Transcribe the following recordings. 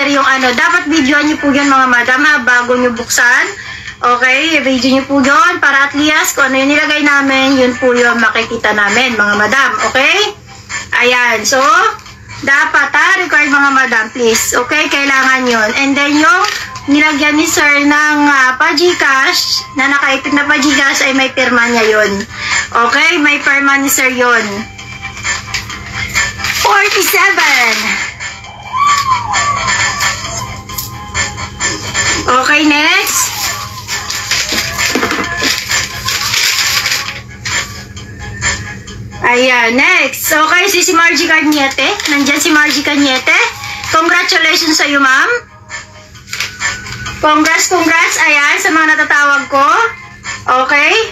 sir yung ano. Dapat videoan nyo po yun mga madam ha, bago nyo buksan. Okay, video nyo po yun para at least kung ano yung nilagay namin, yun po yung makikita namin mga madam. Okay? Ayan. So, dapat record mga madam, please. Okay? Kailangan yun. And then yung nilagyan ni sir ng pa-Gcash, na nakaipit na pa-Gcash ay may pirma niya yun. Okay? May pirma ni sir yun. 47. Okay, next. Ayan, next. Okay, si Margie Cañete. Nandyan si Margie Cañete. Congratulations sa iyo, ma'am. Congrats. Ayan, sa mga natatawag ko. Okay.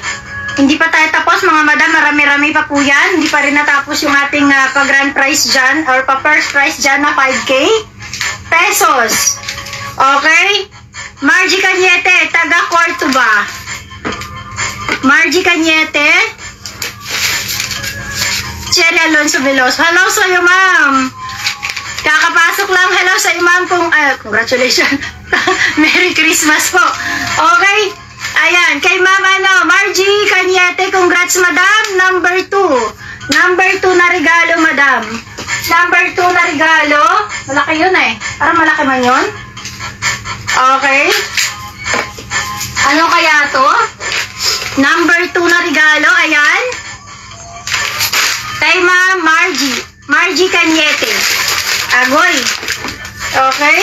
Hindi pa tayo tapos, mga madam. Marami-rami pa po yan. Hindi pa rin natapos yung ating pa-grand prize dyan or pa-first prize dyan na 5K pesos. Okay. Margie Cañete, taga Cordoba. Margie Cañete. Cherry Alonso Veloso. Hello sa iyo, ma'am. Kakapasok lang. Hello sa iyo, ma'am. Congratulations. Merry Christmas po. Okay. Ayan. Kay ma'am, Margie Cañete. Congrats, madam. Number 2. Number 2 na regalo, madam. Number 2 na regalo. Malaki yun eh. Parang malaki man yun. Okay. Ano kaya to? Number 2 na regalo. Ayan. Kay ma'am Margie Cañete. Agoy. Okay.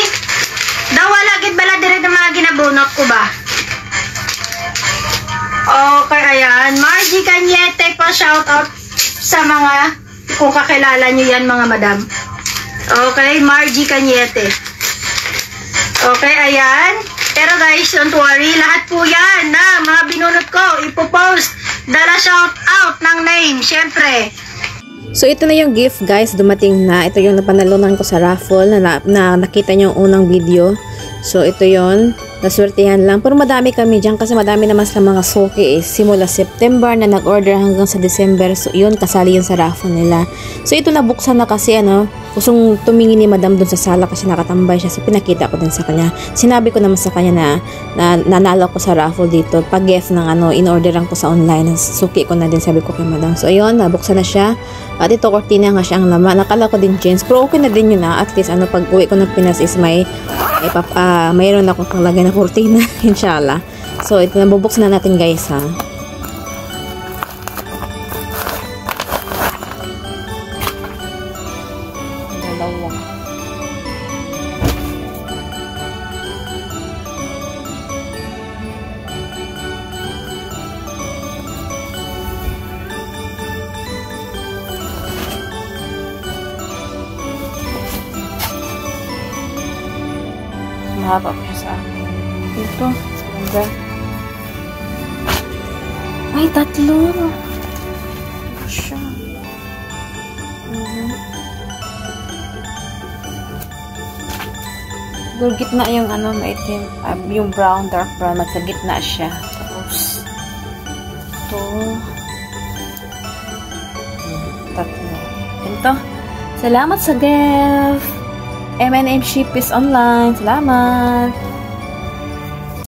Dawala gid bala dire ng mga ginabunot ko ba? Okay, ayan. Margie Cañete pa shout out sa mga kung kakilala nyo yan mga madam. Okay, Margie Cañete. Okay, ayan. Pero guys, don't worry. Lahat po yan na mga binunot ko, ipopost. Dala shout out ng name, syempre. So, ito na yung gift, guys. Dumating na. Ito yung napanalunan ko sa raffle na nakita nyo yung unang video. So, ito yon. Naswertihan lang. Pero madami kami dyan kasi madami naman sa mga suki simula September na nag-order hanggang sa December. So, yun, kasali yun sa raffle nila. So, ito nabuksan na kasi, gustong tumingin ni madam dun sa sala kasi nakatambay siya. So, pinakita ko din sa kanya. Sinabi ko naman sa kanya na nanalo ko sa raffle dito. Pag-gift ng in-orderan ko sa online. Suki ko na din, sabi ko kay madam. So, ayun, nabuksan na siya. At ito, cortina nga siya ang laman. Nakala ko din jeans. Pero okay na din yun At least, pag uwi ko ng Pinas is mayroon ako pang lagay na cortina. Inshallah. So, ito, nabubuksan na natin guys ha. Mahaba pa sa akin. Ito. Ganda. Ay, tatlo. Siya. Siguro gitna yung maitim. Yung brown, dark brown. Sa gitna siya. Tapos, ito. Tatlo. Ito. Salamat sa gift. M&M Ship is online. Salamat!